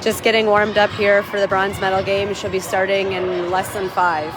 Just getting warmed up here for the bronze medal game. She'll be starting in less than 5.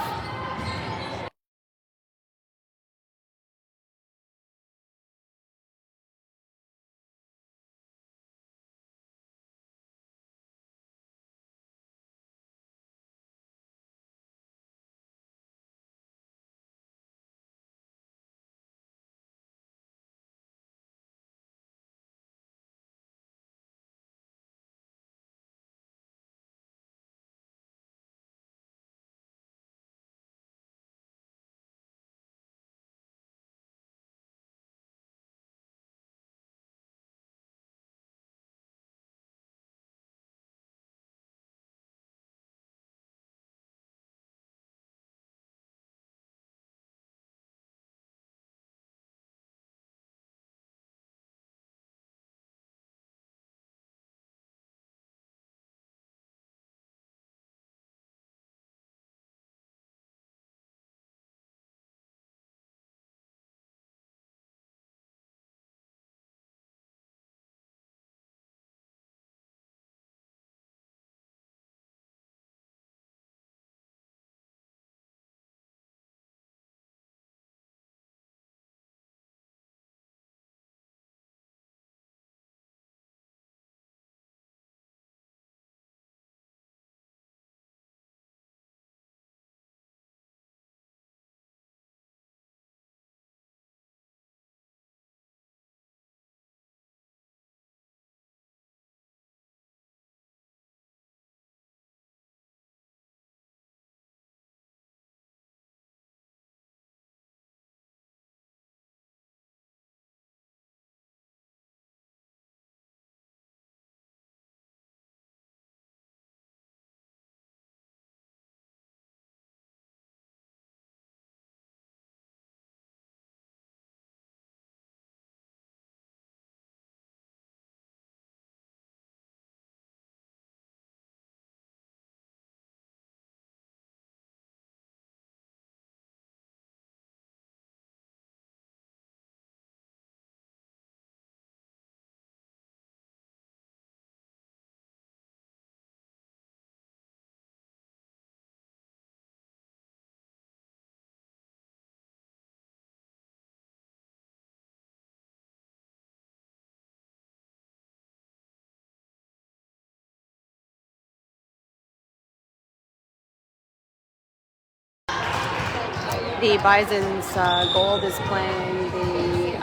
The Bison's gold is playing the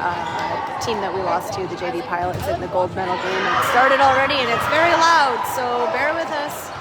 team that we lost to, the JV Pilots, in the gold medal game. And it started already, and it's very loud, so bear with us.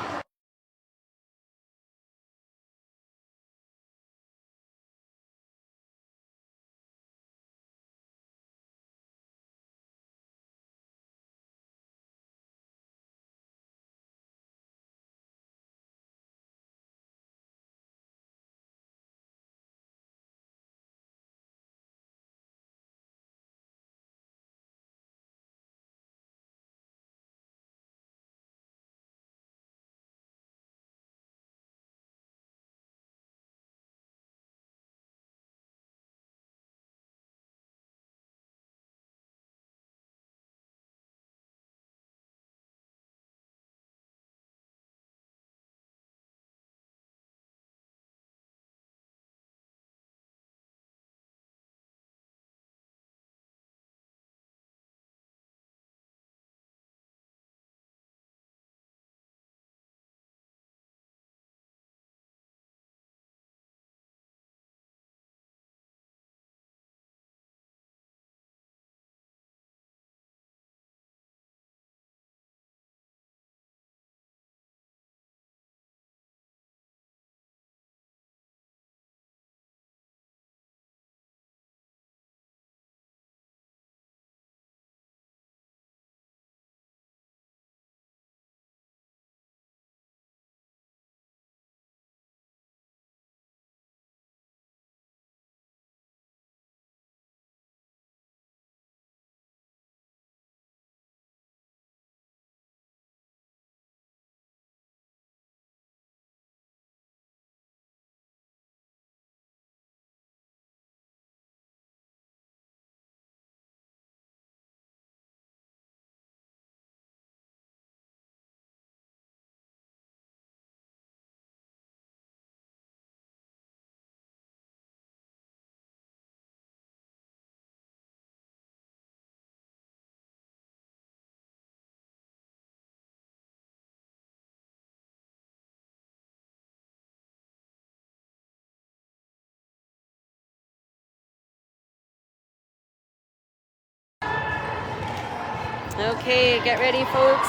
Okay, get ready, folks.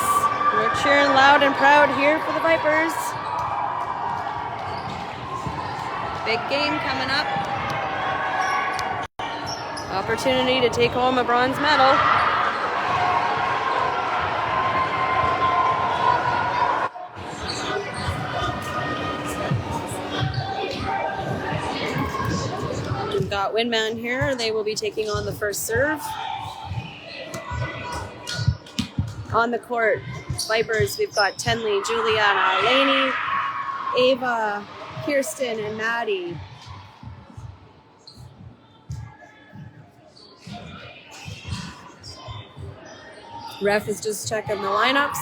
We're cheering loud and proud here for the Vipers. Big game coming up. Opportunity to take home a bronze medal. We've got Winman here. They will be taking on the first serve. On the court, Vipers, we've got Tenley, Juliana, Lainey, Ava, Kirsten, and Maddie. Ref is just checking the lineups.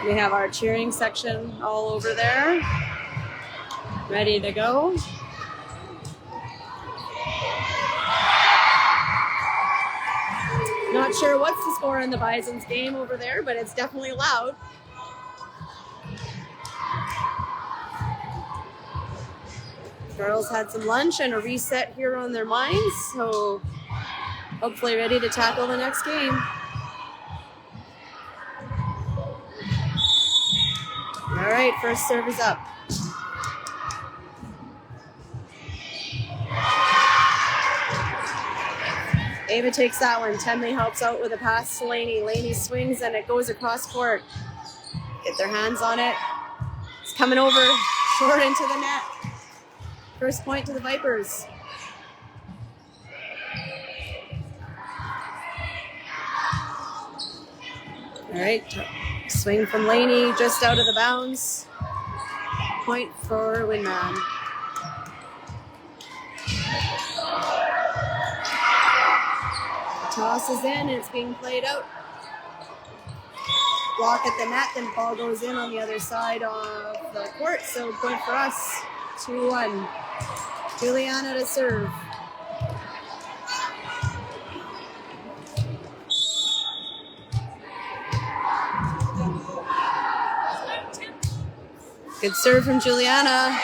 We have our cheering section all over there, ready to go. Not sure what's the score in the Bison's game over there, but it's definitely loud. Girls had some lunch and a reset here on their minds, so hopefully ready to tackle the next game. All right, first serve is up. Ava takes that one. Tenley helps out with a pass to Lainey. Lainey swings and it goes across court. Get their hands on it. It's coming over short into the net. First point to the Vipers. All right, swing from Lainey, just out of the bounds. Point for Winman. Toss is in, and it's being played out. Block at the net, then ball goes in on the other side of the court, so point for us. 2-1. Juliana to serve. Good serve from Juliana.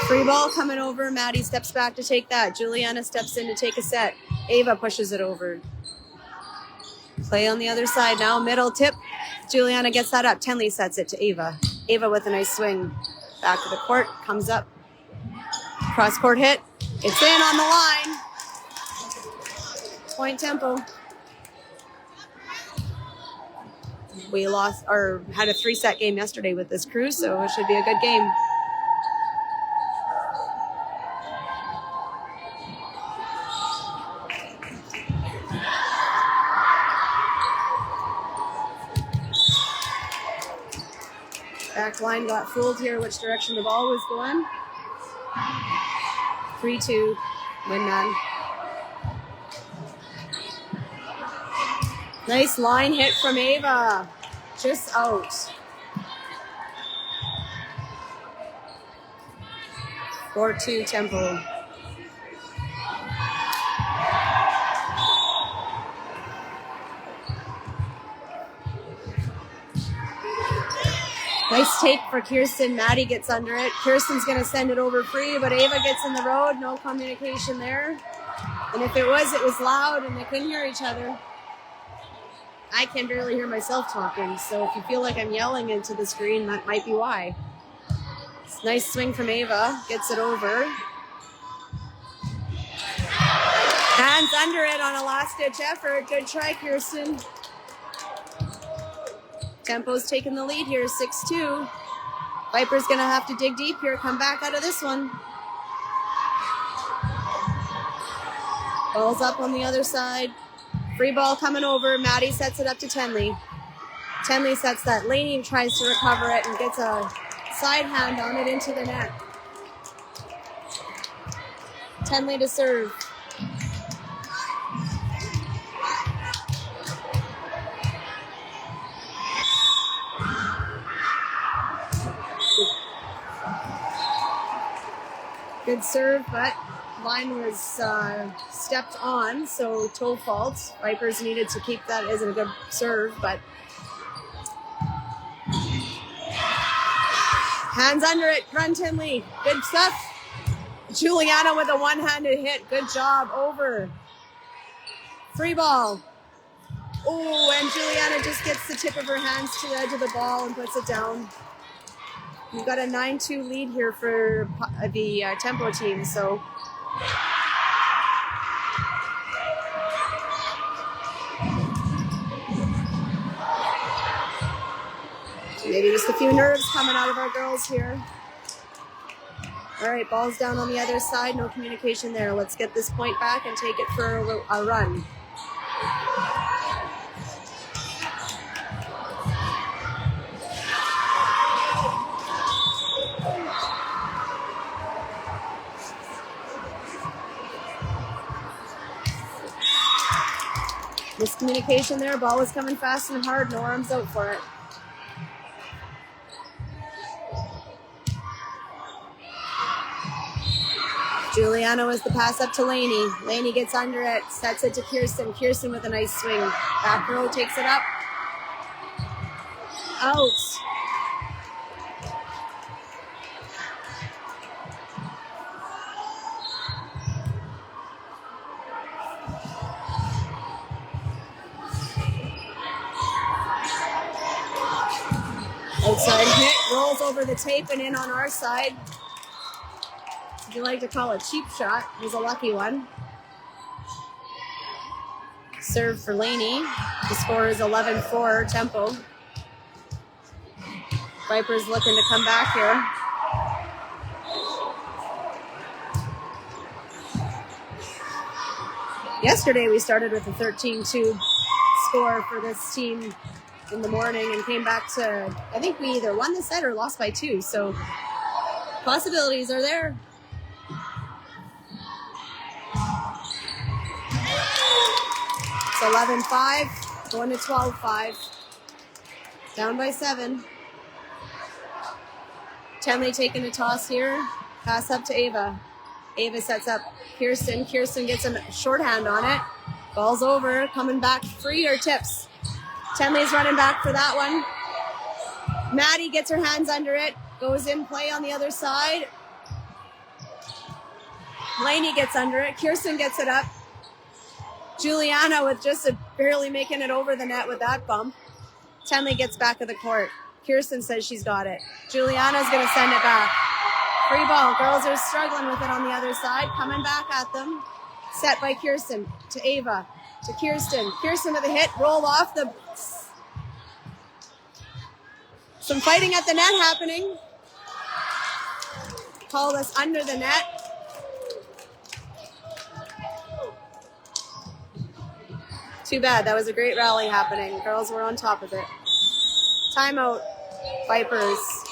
Free ball coming over. Maddie steps back to take that. Juliana steps in to take a set. Ava pushes it over. Play on the other side now. Middle tip. Juliana gets that up. Tenley sets it to Ava. Ava with a nice swing. Back of the court. Comes up. Cross court hit. It's in on the line. Point tempo. We lost or had a 3-set game yesterday with this crew, so it should be a good game. Back line got fooled here which direction the ball was going. 3-2, Winman. Nice line hit from Ava. Just out. 4-2 tempo. Nice take for Kirsten. Maddie gets under it. Kirsten's going to send it over free, but Ava gets in the road. No communication there. And if it was loud and they couldn't hear each other. I can barely hear myself talking, so if you feel like I'm yelling into the screen, that might be why. It's a nice swing from Ava. Gets it over. Hands under it on a last-ditch effort. Good try, Kirsten. Tempo's taking the lead here, 6-2. Viper's going to have to dig deep here, come back out of this one. Ball's up on the other side. Free ball coming over. Maddie sets it up to Tenley. Tenley sets that. Lainey tries to recover it and gets a side hand on it into the net. Tenley to serve. Good serve, but line was stepped on, so toe fault. Vipers needed to keep that as a good serve, but hands under it, run Tinley. Good stuff. Juliana with a one-handed hit. Good job. Over. Free ball. Oh, and Juliana just gets the tip of her hands to the edge of the ball and puts it down. We've got a 9-2 lead here for the Tempo team, so maybe just a few nerves coming out of our girls here. All right, ball's down on the other side. No communication there. Let's get this point back and take it for a run. Miscommunication there. Ball was coming fast and hard. No arms out for it. Juliana was the pass up to Laney. Laney gets under it, sets it to Kirsten. Kirsten with a nice swing. Back row takes it up. Out. Outside hit, rolls over the tape and in on our side. If you like to call it cheap shot, it was a lucky one. Serve for Laney. The score is 11-4 Tempo. Vipers looking to come back here. Yesterday we started with a 13-2 score for this team in the morning and came back to, I think we either won the set or lost by 2, so possibilities are there. It's 11-5, going to 12-5. Down by 7. Tenley taking a toss here. Pass up to Ava. Ava sets up Kirsten. Kirsten gets a shorthand on it. Ball's over, coming back free or tips. Tenley's running back for that one. Maddie gets her hands under it. Goes in play on the other side. Laney gets under it. Kirsten gets it up. Juliana with just barely making it over the net with that bump. Tenley gets back of the court. Kirsten says she's got it. Juliana's going to send it back. Free ball. Girls are struggling with it on the other side. Coming back at them. Set by Kirsten to Ava to Kirsten. Kirsten with a hit. Roll off the... Some fighting at the net happening. Called us under the net. Too bad. That was a great rally happening. Girls were on top of it. Timeout. Vipers.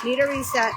Need a reset.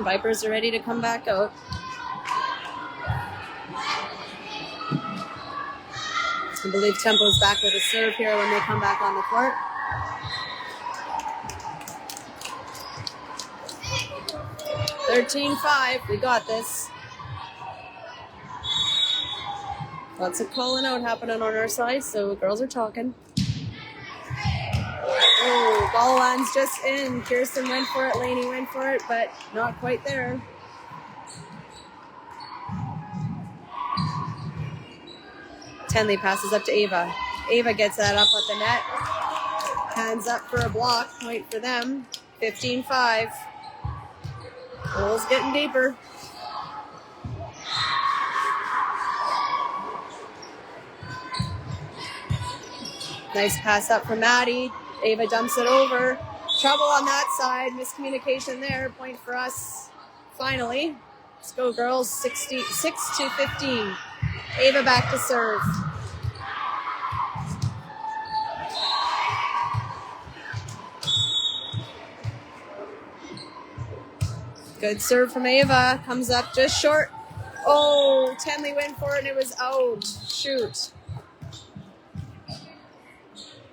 Vipers are ready to come back out. I believe Tempo's back with a serve here when they come back on the court. (13-5). We got this. Lots of calling out happening on our side, so girls are talking. Oh, ball lands just in. Kirsten went for it, Laney went for it, but not quite there. Tenley passes up to Ava. Ava gets that up at the net. Hands up for a block. Point for them. 15-5. Hole's getting deeper. Nice pass up from Maddie. Ava dumps it over. Trouble on that side. Miscommunication there. Point for us. Finally. Let's go, girls. 6-15. Ava back to serve. Good serve from Ava. Comes up just short. Oh, Tenley went for it and it was out. Shoot.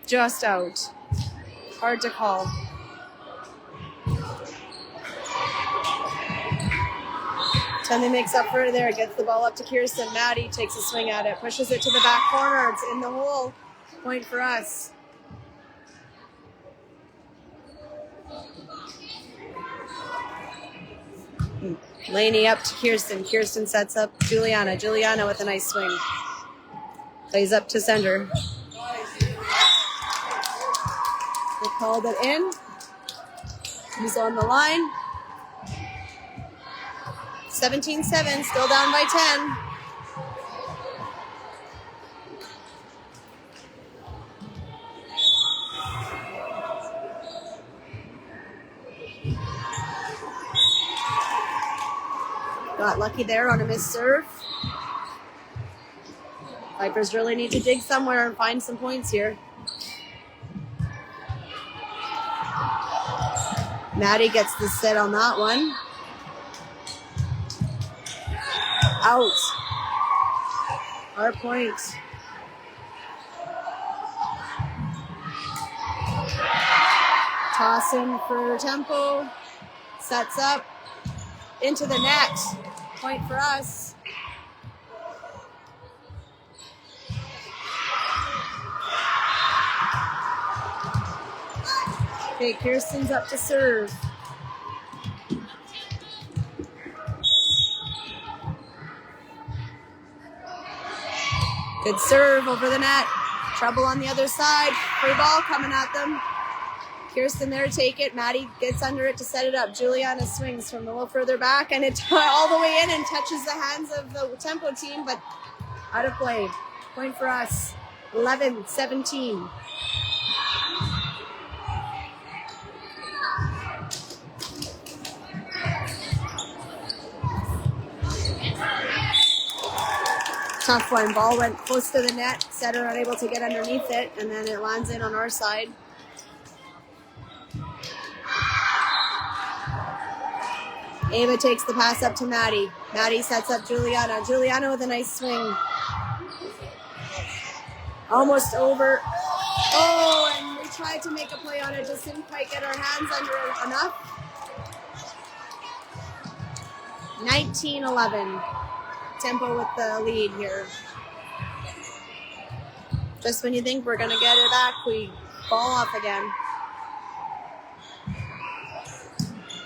Just out. Hard to call. Tenley makes up for it there. Gets the ball up to Kirsten. Maddie takes a swing at it. Pushes it to the back corner. It's in the hole. Point for us. Laney up to Kirsten. Kirsten sets up Juliana. Juliana with a nice swing. Plays up to center. They called it in. He's on the line. 17-7, still down by 10. Got lucky there on a missed serve. Vipers really need to dig somewhere and find some points here. Maddie gets the set on that one. Out. Our point. Toss in for tempo. Sets up. Into the net. Point for us. Okay, Kirsten's up to serve. Good serve over the net. Trouble on the other side. Free ball coming at them. Kirsten there to take it. Maddie gets under it to set it up. Juliana swings from a little further back, and it's all the way in and touches the hands of the tempo team, but out of play. Point for us. 11-17. Tough one. Ball went close to the net. Setter unable to get underneath it, and then it lands in on our side. Ava takes the pass up to Maddie. Maddie sets up Juliana. Juliana with a nice swing. Almost over. Oh, and we tried to make a play on it. Just didn't quite get our hands under it enough. 19-11. Tempo with the lead here. Just when you think we're going to get it back, we fall off again.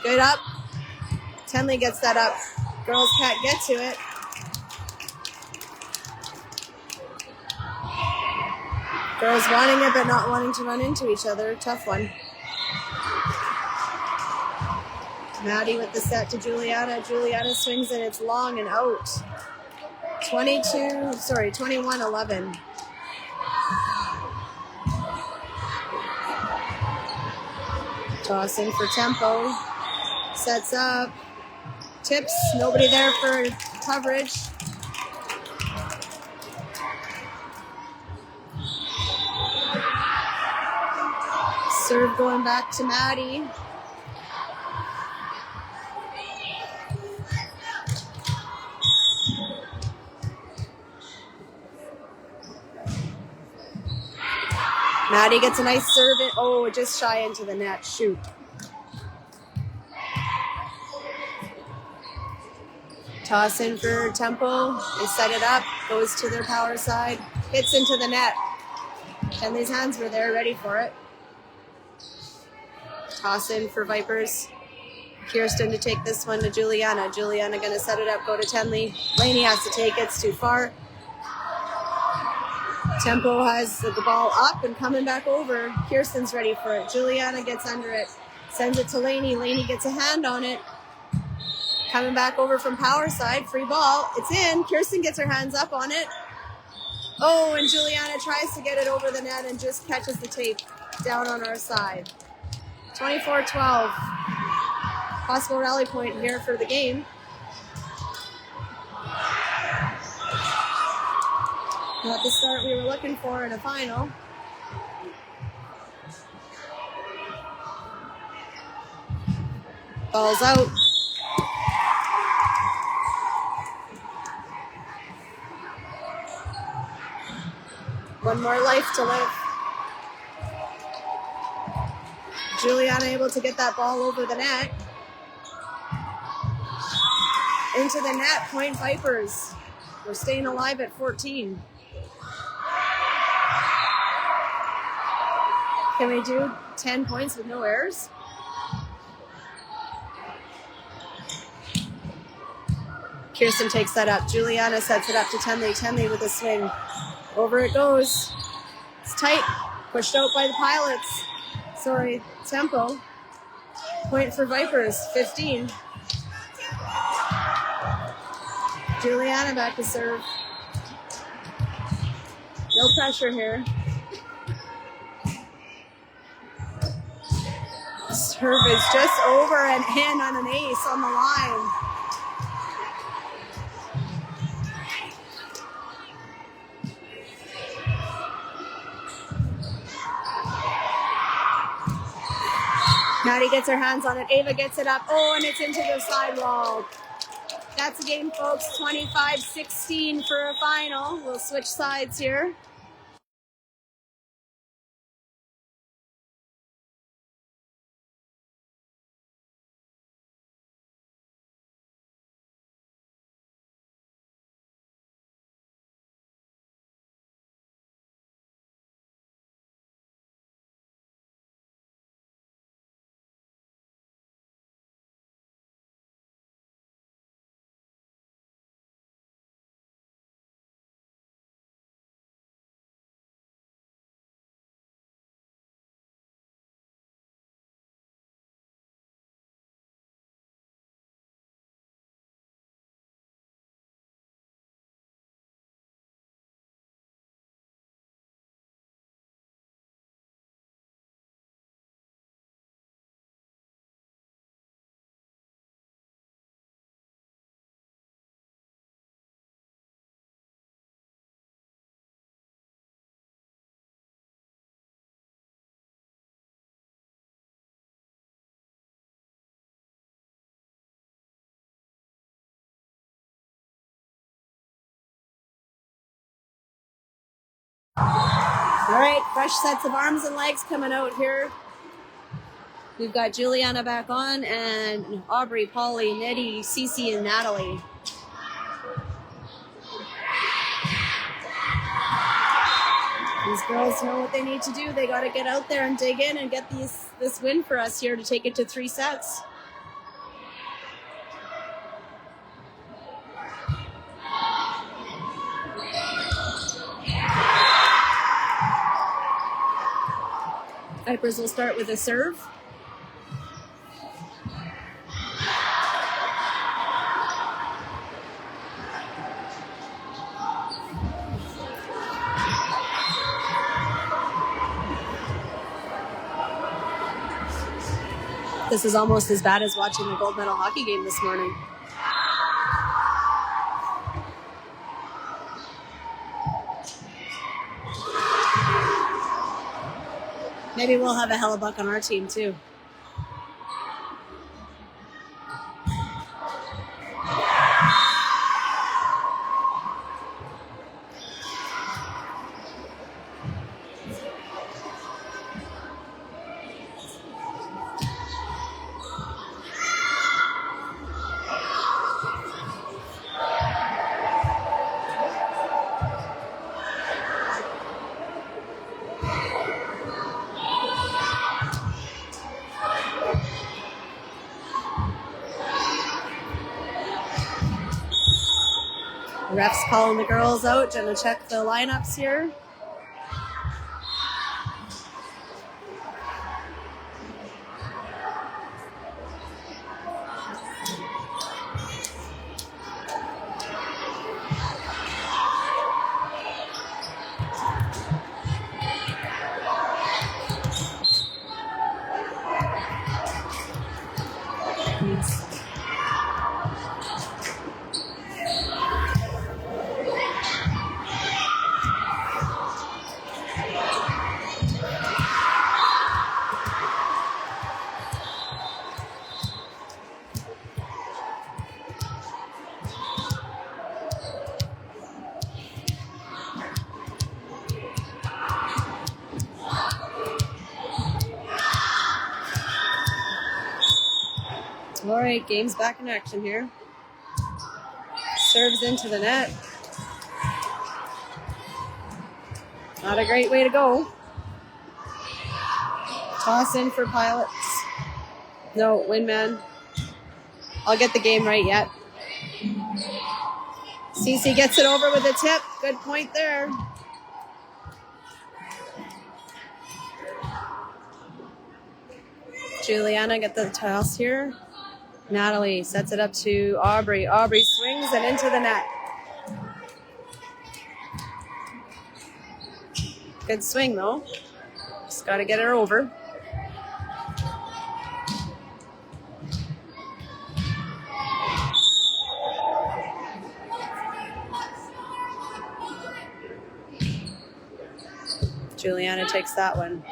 Good up. Tenley gets that up. Girls can't get to it. Girls wanting it but not wanting to run into each other. Tough one. Maddie with the set to Juliana. Juliana swings and it's long and out. 21-11. Tossing for tempo. Sets up. Tips. Nobody there for coverage. Serve going back to Maddie. Maddie gets a nice serve. Oh, just shy into the net. Shoot. Toss in for tempo. They set it up. Goes to their power side. Hits into the net. Tenley's hands were there, ready for it. Toss in for Vipers. Kirsten to take this one to Juliana. Juliana going to set it up, go to Tenley. Laney has to take it. It's too far. Tempo has the ball up and coming back over. Kirsten's ready for it. Juliana gets under it. Sends it to Lainey. Lainey gets a hand on it. Coming back over from power side. Free ball. It's in. Kirsten gets her hands up on it. Oh, and Juliana tries to get it over the net and just catches the tape down on our side. 24-12. Possible rally point here for the game. Not the start we were looking for in a final. Ball's out. One more life to live. Juliana able to get that ball over the net. Into the net, point Vipers. We're staying alive at 14. Can we do 10 points with no errors? Kirsten takes that up. Juliana sets it up to Tenley. Tenley with a swing. Over it goes. It's tight. Pushed out by the Pilots. Sorry, Tempo. Point for Vipers, 15. Juliana back to serve. No pressure here. Serve is just over and in on an ace on the line. Maddie gets her hands on it. Ava gets it up. Oh, and it's into the sidewall. That's the game, folks. 25-16 for a final. We'll switch sides here. All right, fresh sets of arms and legs coming out here. We've got Juliana back on and Aubrey, Polly, Nettie, Cece, and Natalie. These girls know what they need to do. They got to get out there and dig in and get this win for us here to take it to 3 sets. Vipers will start with a serve. This is almost as bad as watching the gold medal hockey game this morning. Maybe we'll have a Hellebuck on our team too. Ref's calling the girls out. Gonna check the lineups here. right, game's back in action here. Serves into the net. Not a great way to go. Toss in for Pilots. No, Winman. I'll get the game right yet. Cece gets it over with a tip. Good point there. Juliana get the toss here. Natalie sets it up to Aubrey. Aubrey swings and into the net. Good swing though. Just got to get her over. Juliana takes that one.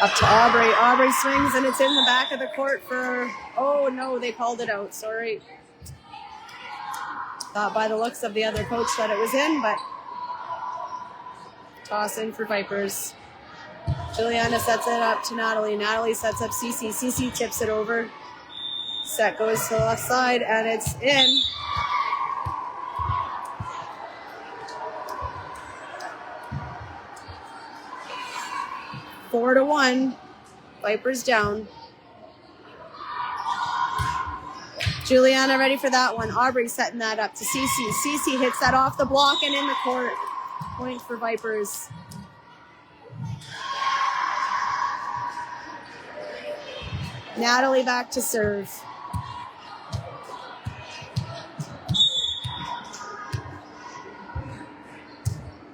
Up to Aubrey. Aubrey swings and it's in the back of the court for, oh no, they called it out. Sorry. Thought by the looks of the other coach that it was in, but toss in for Vipers. Juliana sets it up to Natalie. Natalie sets up Cece. Cece tips it over. Set goes to the left side and it's in. Four to 1. Vipers down. Juliana ready for that one. Aubrey setting that up to Cece. Cece hits that off the block and in the court. Point for Vipers. Natalie back to serve.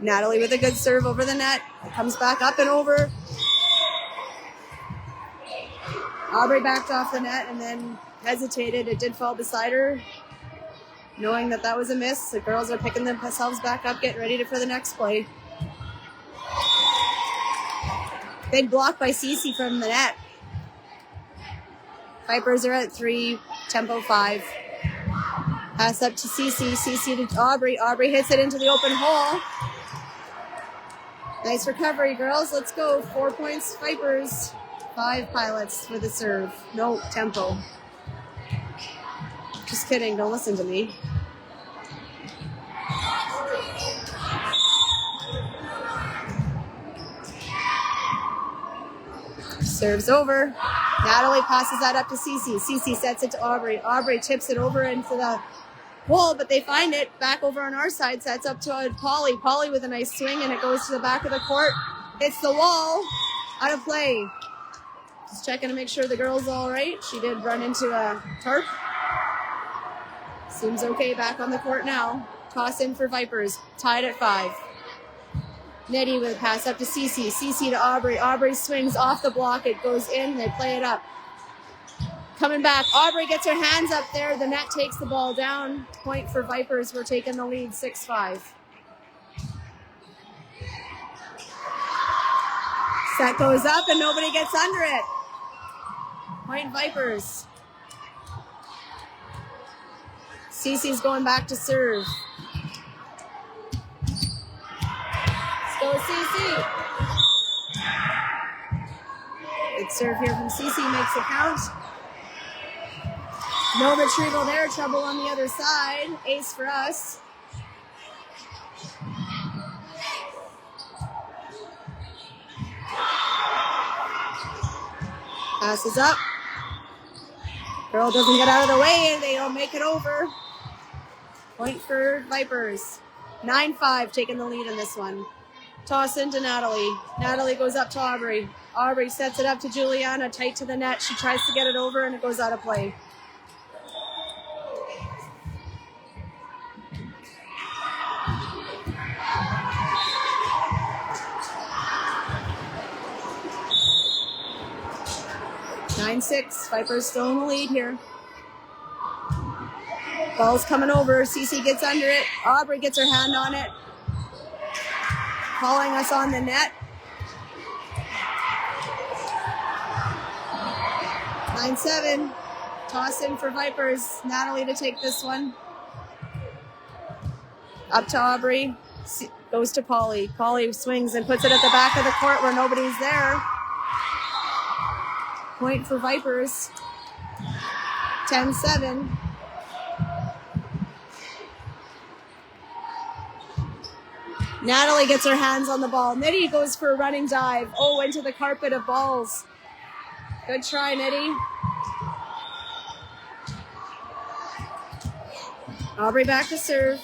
Natalie with a good serve over the net. It comes back up and over. Aubrey backed off the net and then hesitated. It did fall beside her. Knowing that that was a miss, the girls are picking themselves back up, getting ready for the next play. Big block by Cece from the net. Vipers are at 3, tempo 5. Pass up to Cece. Cece to Aubrey. Aubrey hits it into the open hole. Nice recovery, girls. Let's go. 4 points, Vipers. 5 Pilots for the serve. No, tempo. Just kidding. Don't listen to me. Serves over. Natalie passes that up to Cece. Cece sets it to Aubrey. Aubrey tips it over into the hole, but they find it. Back over on our side. Sets up to Polly. Polly with a nice swing, and it goes to the back of the court. Hits the wall. Out of play. Just checking to make sure the girl's all right. She did run into a tarp. Seems okay back on the court now. Toss in for Vipers. Tied at 5. Nettie with a pass up to Cece. Cece to Aubrey. Aubrey swings off the block. It goes in. They play it up. Coming back. Aubrey gets her hands up there. The net takes the ball down. Point for Vipers. We're taking the lead 6-5. Set goes up and nobody gets under it. Point Vipers. Cece's going back to serve. Let's go, Cece. Good serve here from Cece, makes it count. No retrieval there, trouble on the other side. Ace for us. Passes up. Girl doesn't get out of the way and they'll make it over. Point for Vipers. 9-5 taking the lead in this one. Toss into Natalie. Natalie goes up to Aubrey. Aubrey sets it up to Juliana, tight to the net. She tries to get it over and it goes out of play. Vipers still in the lead here. Ball's coming over. Cece gets under it. Aubrey gets her hand on it. Calling us on the net. 9-7. Toss in for Vipers. Natalie to take this one. Up to Aubrey. Goes to Polly. Polly swings and puts it at the back of the court where nobody's there. Point for Vipers. 10-7. Natalie gets her hands on the ball. Nitty goes for a running dive. Oh, into the carpet of balls. Good try, Nitty. Aubrey back to serve.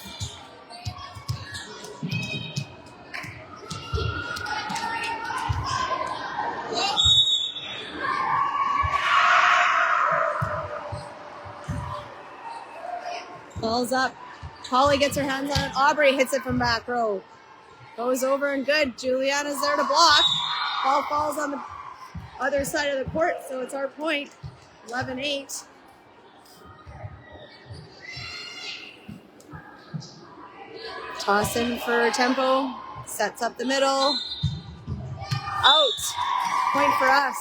Ball's up. Polly gets her hands on it. Aubrey hits it from back row. Goes over and good. Juliana's there to block. Ball falls on the other side of the court, so it's our point. 11-8. Toss in for tempo. Sets up the middle. Out. Point for us.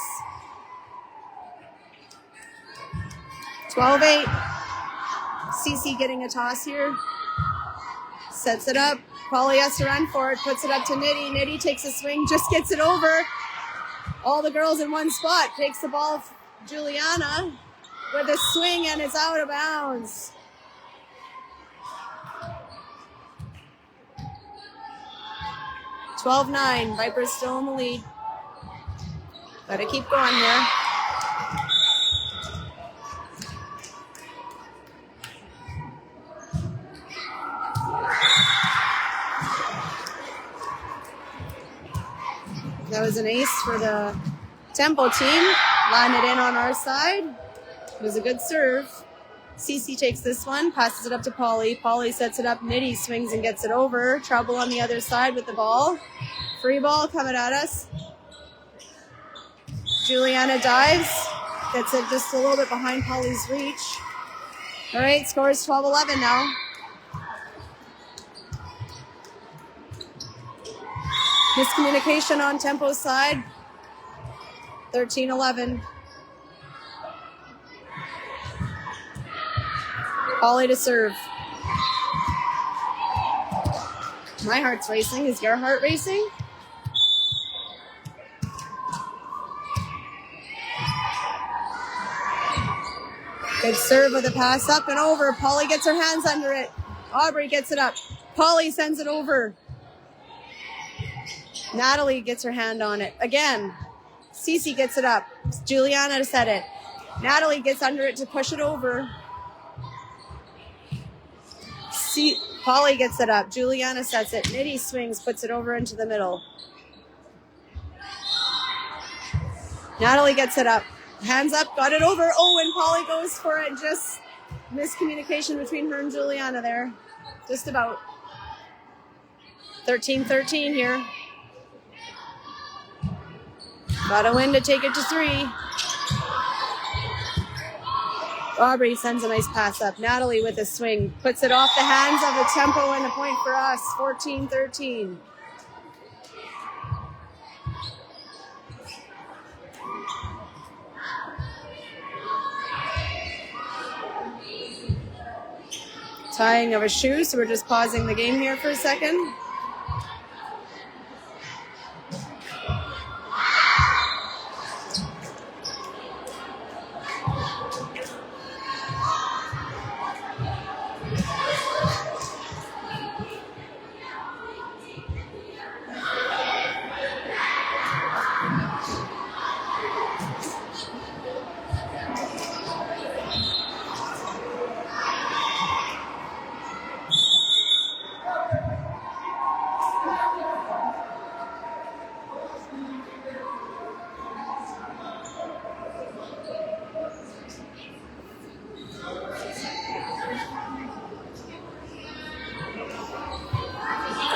12-8. Cece getting a toss here. Sets it up. Polly has to run for it. Puts it up to Nitty. Nitty takes a swing. Just gets it over. All the girls in one spot. Takes the ball. Juliana with a swing and it's out of bounds. (12-9). Vipers still in the lead. Gotta keep going here. That was an ace for the tempo team. Line it in on our side. It was a good serve. Cece takes this one, passes it up to Polly. Polly sets it up. Nitty swings and gets it over. Trouble on the other side with the ball. Free ball coming at us. Juliana dives. Gets it just a little bit behind Polly's reach. All right, scores 12-11 now. Miscommunication on tempo's side. 13-11. Polly to serve. My heart's racing. Is your heart racing? Good serve with a pass up and over. Polly gets her hands under it. Aubrey gets it up. Polly sends it over. Natalie gets her hand on it. Again, Cece gets it up. Juliana to set it. Natalie gets under it to push it over. Polly gets it up. Juliana sets it. Nitty swings, puts it over into the middle. Natalie gets it up. Hands up, got it over. Oh, and Polly goes for it. Just miscommunication between her and Juliana there. Just about. 13-13 here. Gotta win to take it to 3. Aubrey sends a nice pass up. Natalie with a swing. Puts it off the hands of the tempo and a point for us. 14-13. Tying of a shoe, so we're just pausing the game here for a second.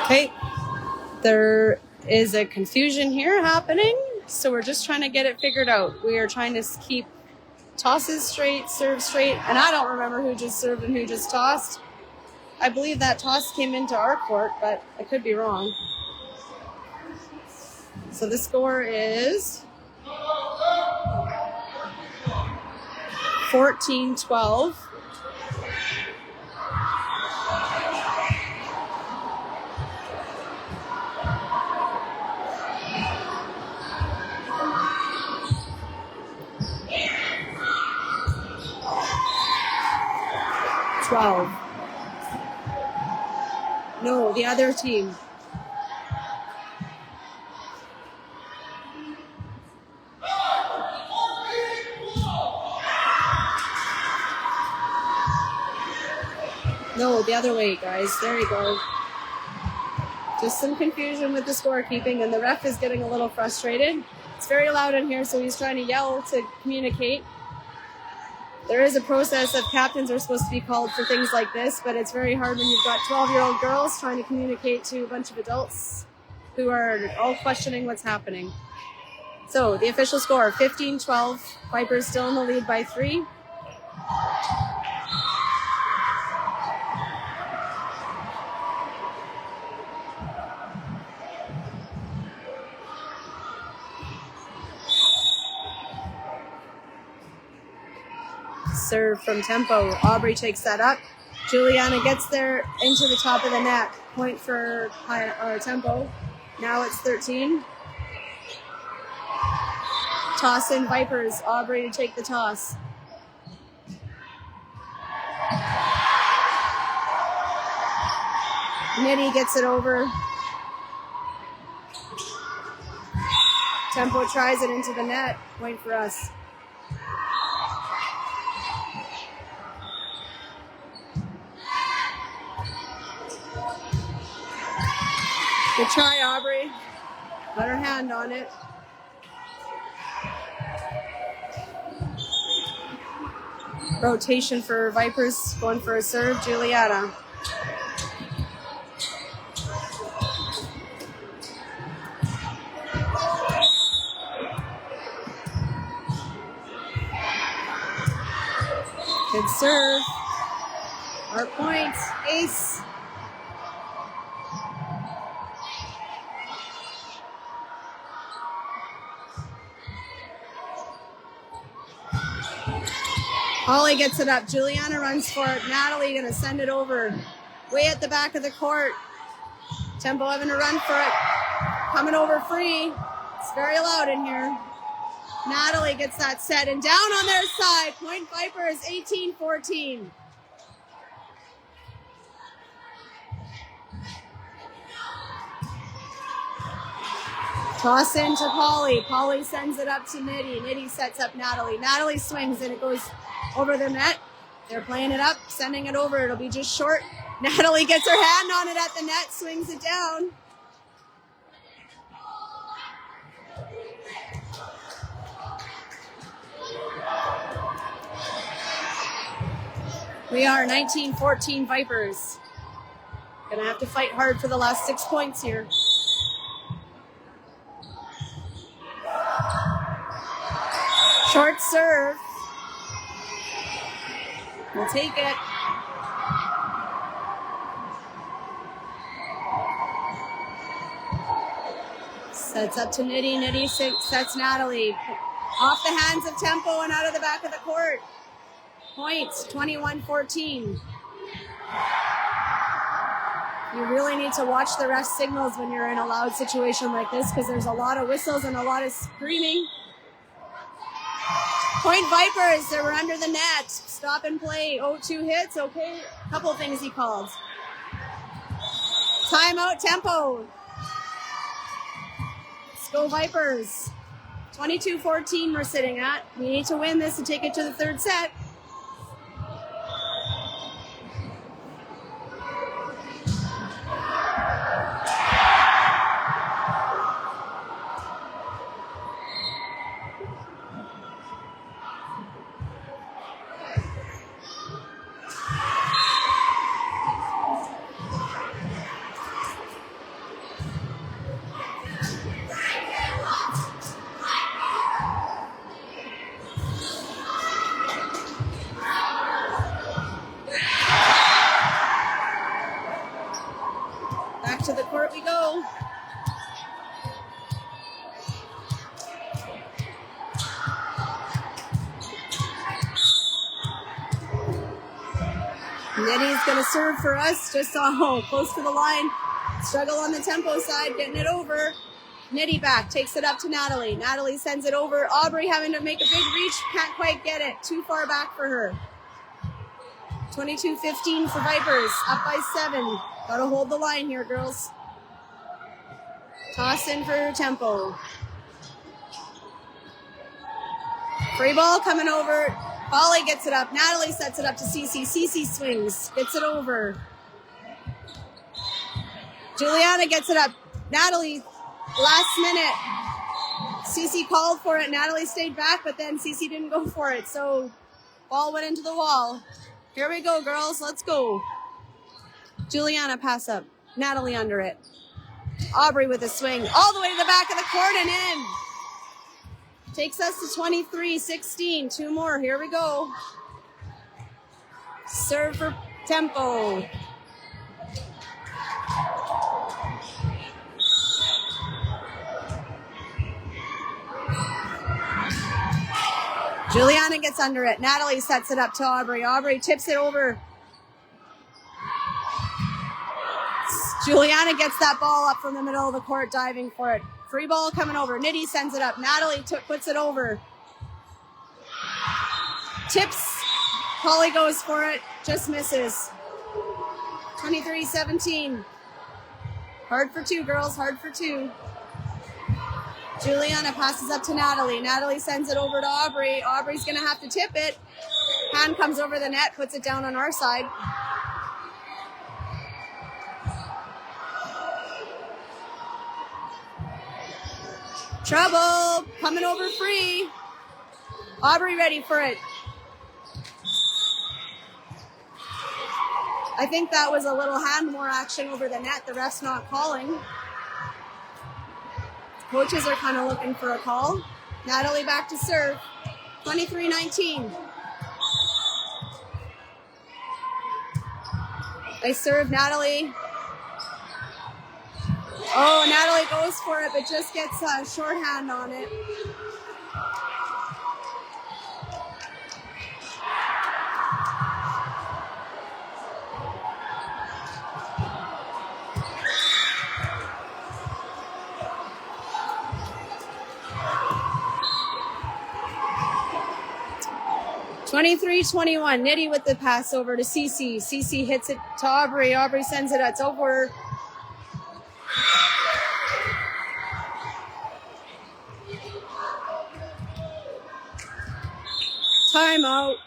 Okay, there is a confusion here happening, so we're just trying to get it figured out. We are trying to keep tosses straight, serve straight, and I don't remember who just served and who just tossed. I believe that toss came into our court, but I could be wrong. So the score is 14-12. 12. No, the other team. No, the other way, guys. There you go. Just some confusion with the scorekeeping, and the ref is getting a little frustrated. It's very loud in here, so he's trying to yell to communicate. There is a process that captains are supposed to be called for things like this, but it's very hard when you've got 12-year-old girls trying to communicate to a bunch of adults who are all questioning what's happening. So the official score, 15-12. Vipers still in the lead by 3. Serve from Tempo. Aubrey takes that up. Juliana gets there into the top of the net. Point for Tempo. Now it's 13. Toss in Vipers. Aubrey to take the toss. Nitty gets it over. Tempo tries it into the net. Point for us. Good try, Aubrey. Got her hand on it. Rotation for Vipers, going for a serve, Juliana. Good serve. Our point, ace. Holly gets it up. Juliana runs for it. Natalie going to send it over. Way at the back of the court. Tempo having to run for it. Coming over free. It's very loud in here. Natalie gets that set and down on their side. Point Vipers, 18-14. Toss in to Polly. Polly sends it up to Nitty. Nitty sets up Natalie. Natalie swings and it goes over the net. They're playing it up, sending it over. It'll be just short. Natalie gets her hand on it at the net, swings it down. We are 19-14 Vipers. Gonna have to fight hard for the last 6 points here. Short serve. We'll take it. Sets up to Nitty. Nitty sets Natalie. Off the hands of Tempo and out of the back of the court. Points, 21-14. You really need to watch the ref signals when you're in a loud situation like this because there's a lot of whistles and a lot of screaming. Point Vipers, they were under the net. Stop and play. 0-2 hits, okay. Couple things he called. Timeout, Tempo. Let's go Vipers. 22-14 we're sitting at. We need to win this to take it to the third set. To the court we go. Nitty's going to serve for us, just close to the line. Struggle on the Tempo side, getting it over. Nitty back, takes it up to Natalie. Natalie sends it over. Aubrey having to make a big reach, can't quite get it. Too far back for her. 22-15 for Vipers, up by 7. Gotta hold the line here, girls. Toss in for tempo. Free ball coming over. Polly gets it up. Natalie sets it up to Cece. Cece swings, gets it over. Juliana gets it up. Natalie, last minute. Cece called for it. Natalie stayed back, but then Cece didn't go for it. So ball went into the wall. Here we go, girls. Let's go. Juliana pass up. Natalie under it. Aubrey with a swing all the way to the back of the court and in. Takes us to 23-16. 2 more. Here we go. Serve for tempo. Juliana gets under it. Natalie sets it up to Aubrey. Aubrey tips it over. Juliana gets that ball up from the middle of the court, diving for it. Free ball coming over. Nitty sends it up. Natalie puts it over. Tips. Polly goes for it. Just misses. 23-17. Hard for 2, girls. Hard for 2. Juliana passes up to Natalie. Natalie sends it over to Aubrey. Aubrey's going to have to tip it. Hand comes over the net, puts it down on our side. Trouble. Coming over free. Aubrey ready for it. I think that was a little hand more action over the net. The ref's not calling. Coaches are kind of looking for a call. Natalie back to serve. 23-19. They serve Natalie. Oh, Natalie goes for it, but just gets a shorthand on it. (23-21). Nitty with the pass over to Cece. Cece hits it to Aubrey. Aubrey sends it. It's over. Timeout.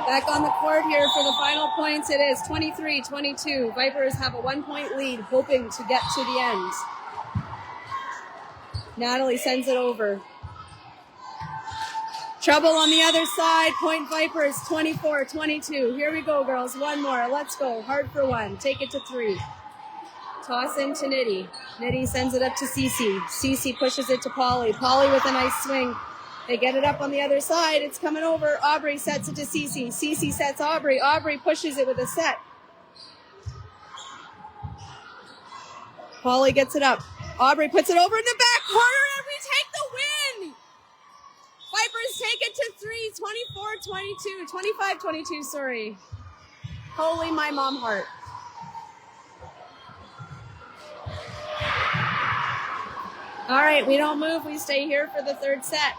Back on the court here for the final points. It is 23-22. Vipers have a 1-point lead, hoping to get to the end. Natalie sends it over. Trouble on the other side. Point Vipers, 24-22. Here we go, girls. 1 more. Let's go. Hard for 1. Take it to 3. Toss in to Nitty. Nitty sends it up to Cece. Cece pushes it to Polly. Polly with a nice swing. They get it up on the other side. It's coming over. Aubrey sets it to Cece. Cece sets Aubrey. Aubrey pushes it with a set. Polly gets it up. Aubrey puts it over in the back corner, and we take the win! Vipers take it to 3, 25-22, sorry. Holy my mom heart. All right, we don't move. We stay here for the 3rd set.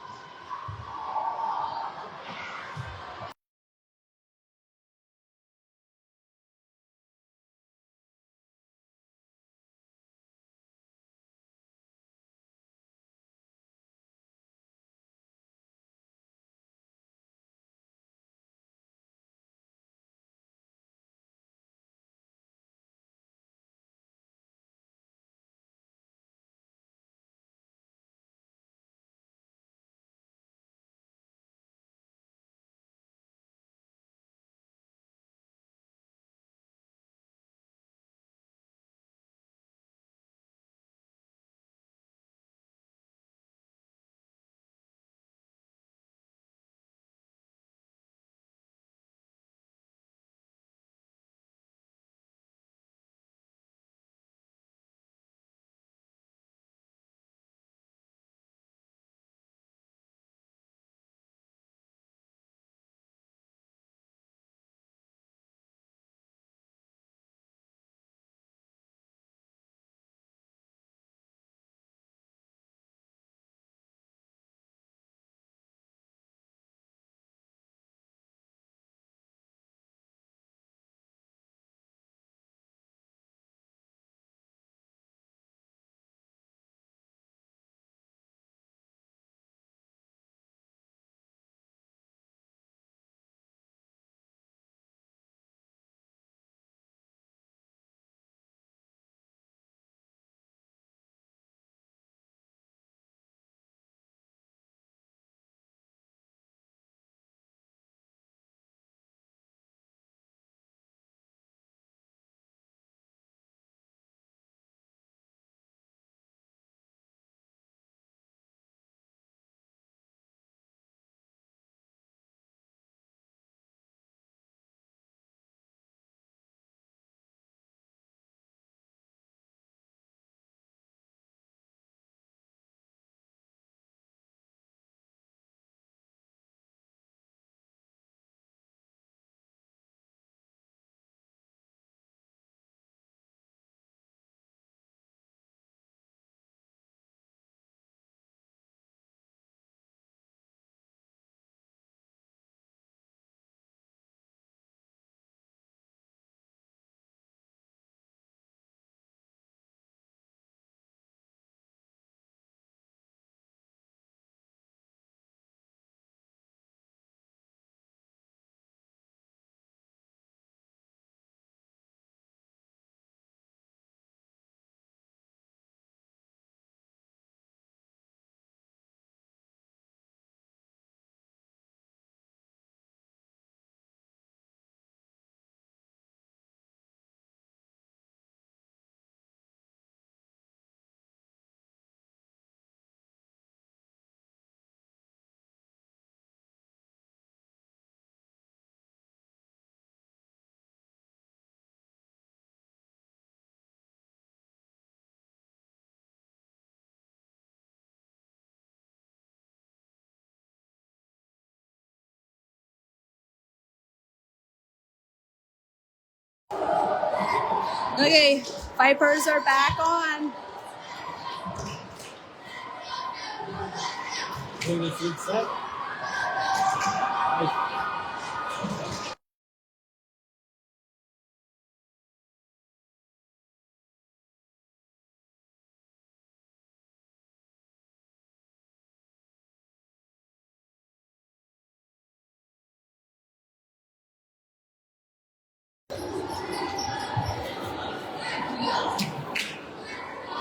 Okay, Vipers are back on.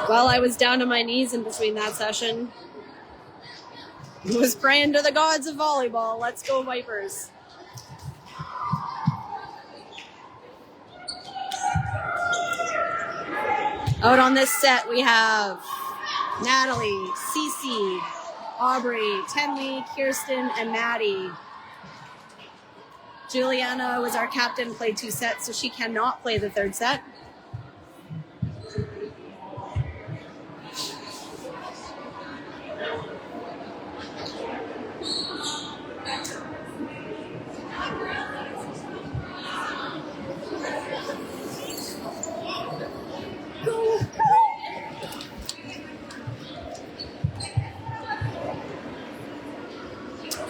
Well, I was down to my knees in between that session. I was praying to the gods of volleyball. Let's go Vipers. Out on this set, we have Natalie, Cece, Aubrey, Tenley, Kirsten, and Maddie. Juliana was our captain, played 2 sets, so she cannot play the 3rd set.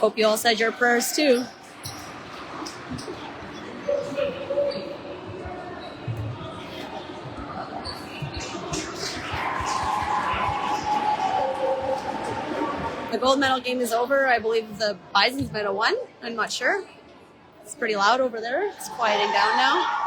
Hope you all said your prayers too. The gold medal game is over. I believe the Bisons might have won. I'm not sure. It's pretty loud over there. It's quieting down now.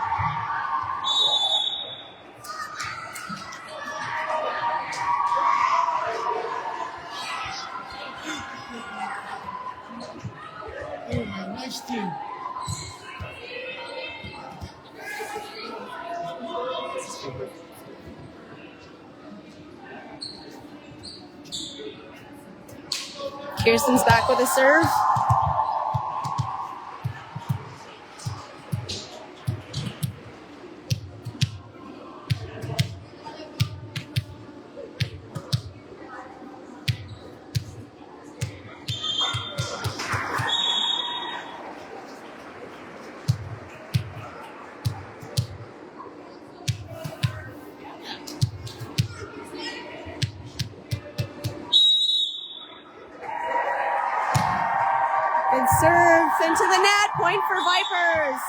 Nice team. Kirsten's back with a serve. Good serve into the net. Point for Vipers.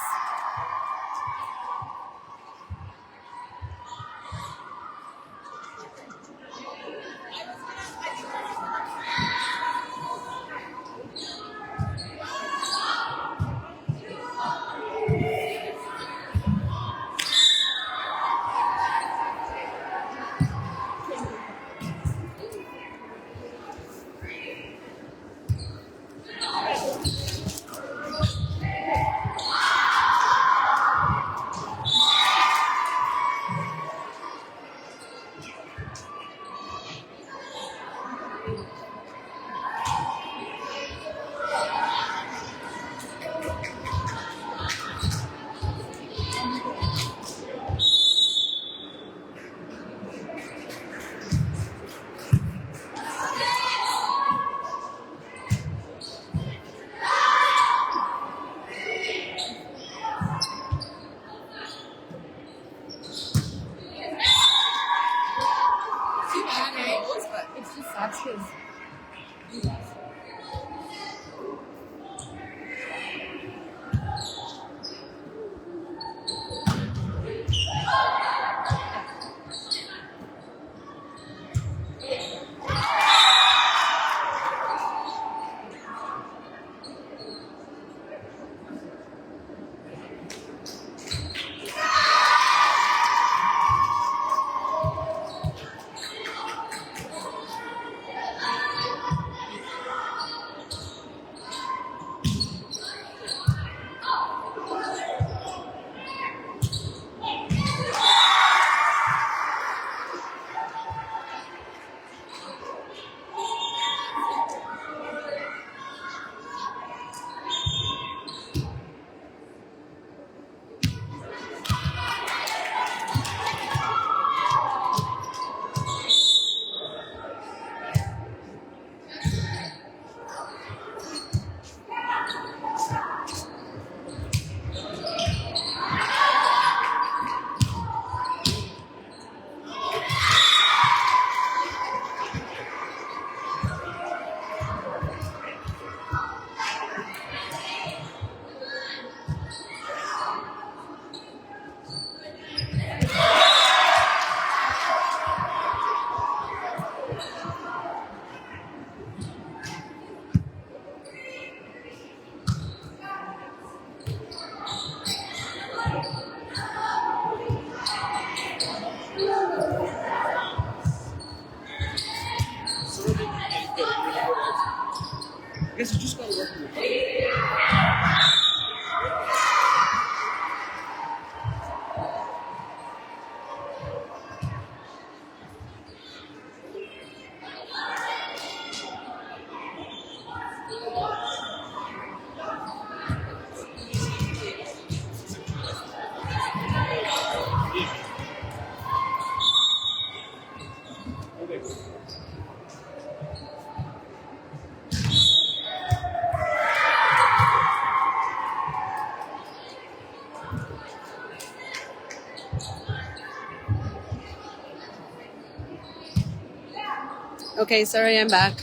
Okay, sorry, I'm back.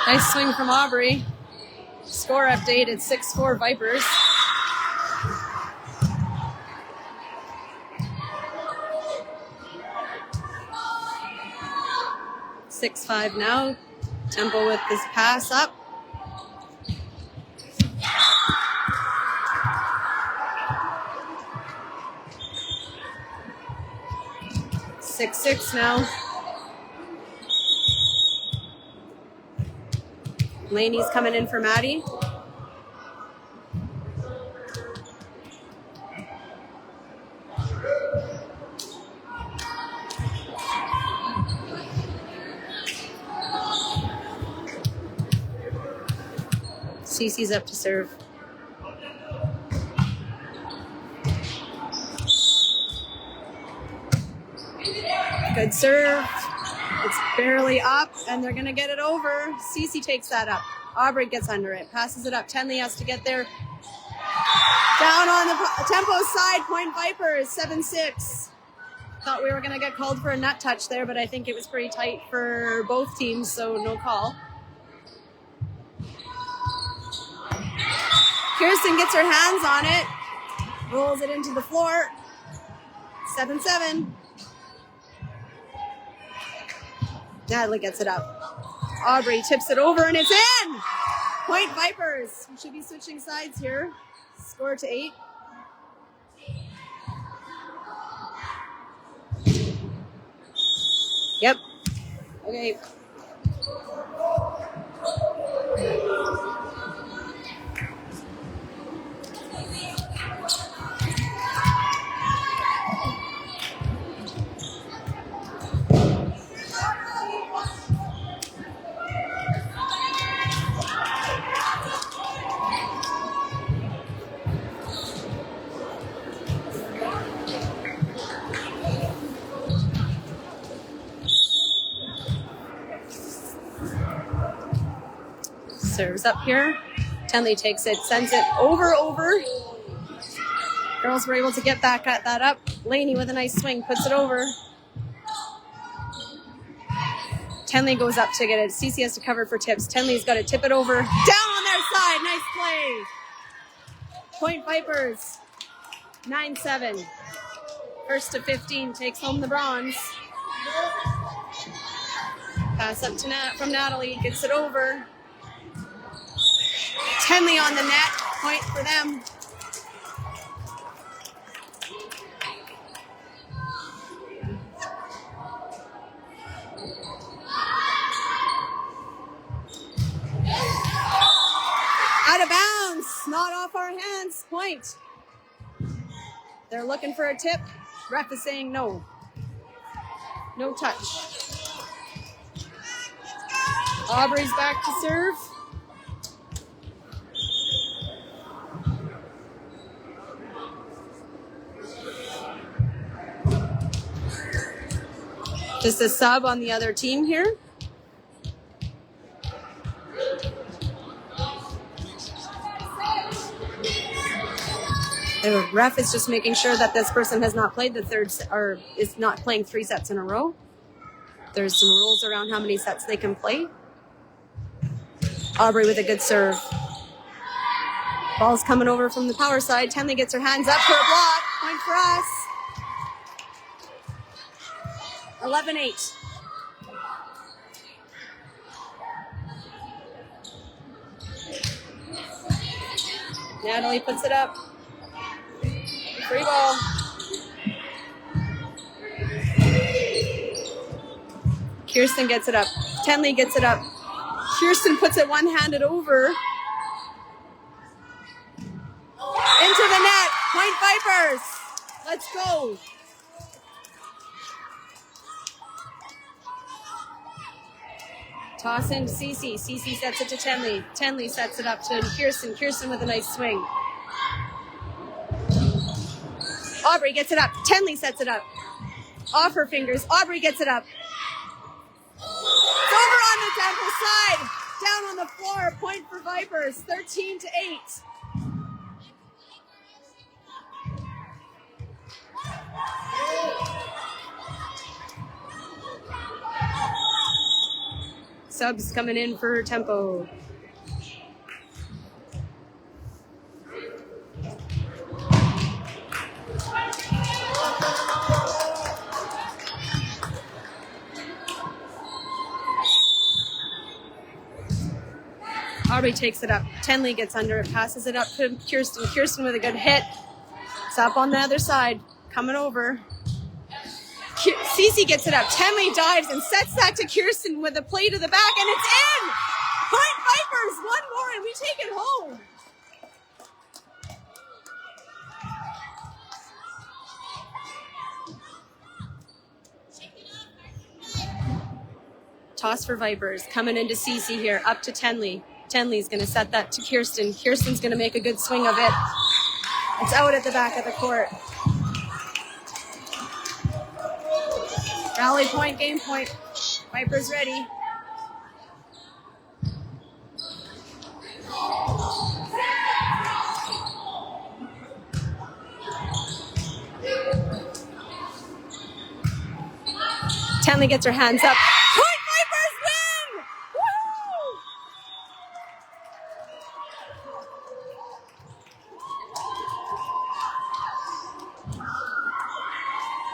Nice swing from Aubrey. Score update, it's 6-4 Vipers. (6-5) now. Tempo with this pass up. (6-6) now. Laney's coming in for Maddie. Cece's up to serve. Good serve. It's barely up, and they're going to get it over. Cece takes that up. Aubrey gets under it. Passes it up. Tenley has to get there. Down on the tempo side. Point Vipers, 7-6. Thought we were going to get called for a nut touch there, but I think it was pretty tight for both teams, so no call. Kirsten gets her hands on it. Rolls it into the floor. 7-7. Natalie gets it up. Aubrey tips it over, and it's in! Point Vipers. We should be switching sides here. Score to 8. Yep. Okay. Serves up here. Tenley takes it, sends it over. Girls were able to get back at that up. Laney with a nice swing, puts it over. Tenley goes up to get it. Cece has to cover for tips. Tenley's got to tip it over. Down on their side. Nice play. Point Vipers, 9-7. First to 15 takes home the bronze. Pass up to from Natalie. Gets it over. Tenley on the net. Point for them. Out of bounds. Not off our hands. Point. They're looking for a tip. Ref is saying no. No touch. Aubrey's back to serve. Just a sub on the other team here. The ref is just making sure that this person has not played the third or is not playing 3 sets in a row. There's some rules around how many sets they can play. Aubrey with a good serve. Ball's coming over from the power side. Tenley gets her hands up for a block. Point for us. 11-8. Natalie puts it up. Free ball. Kirsten gets it up. Tenley gets it up. Kirsten puts it one-handed over. Into the net. Point Vipers. Let's go. Toss in to Cece. Cece sets it to Tenley. Tenley sets it up to Kirsten. Kirsten with a nice swing. Aubrey gets it up. Tenley sets it up. Off her fingers. Aubrey gets it up. It's over on the temple side. Down on the floor. Point for Vipers. 13-8. Subs coming in for tempo. Aubrey takes it up. Tenley gets under it, passes it up to Kirsten. Kirsten with a good hit. It's up on the other side. Coming over. Cece gets it up. Tenley dives and sets that to Kirsten with a play to the back, and it's in! Point Vipers, one more, and we take it home. Toss for Vipers. Coming into Cece here. Up to Tenley. Tenley's going to set that to Kirsten. Kirsten's going to make a good swing of it. It's out at the back of the court. Rally point, game point. Vipers ready. Tenley gets her hands up. Point Vipers win! Woo!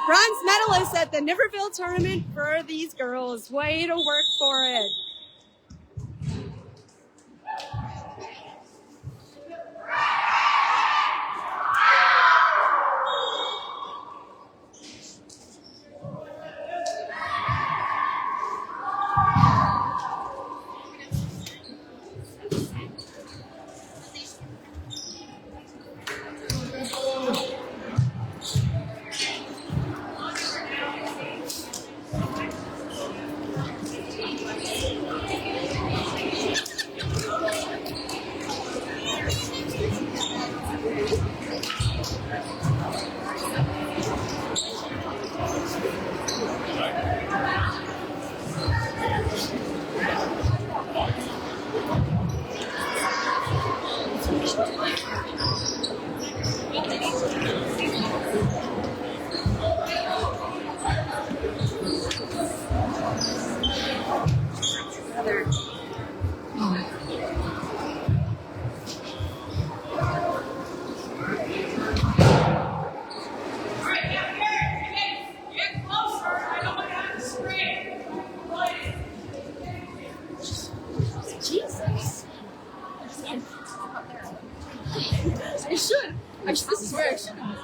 Bronze medalist at the Niverville tournament for these girls. Way to work for it. This is where I should have.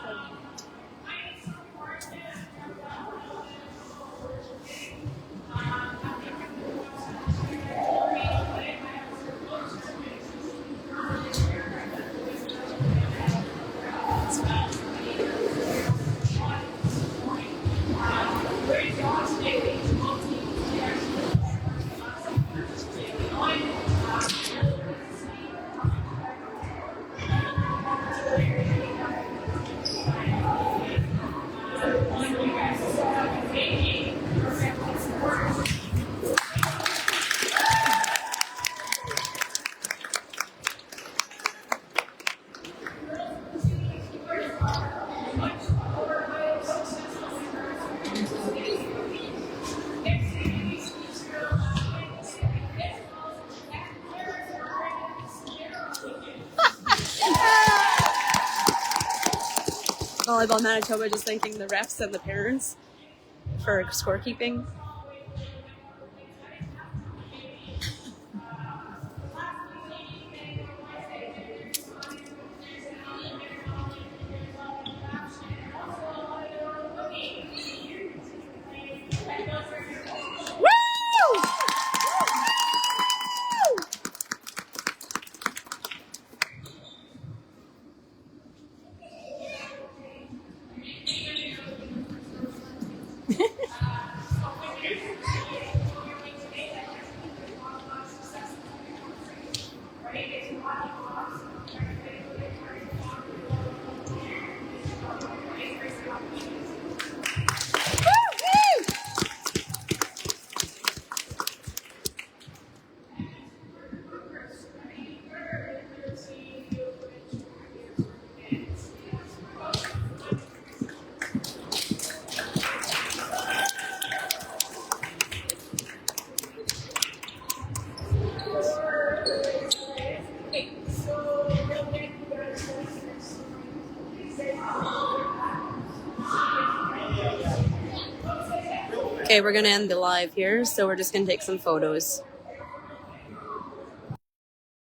Volleyball Manitoba just thanking the refs and the parents for scorekeeping. Okay, we're gonna end the live here, so we're just gonna take some photos.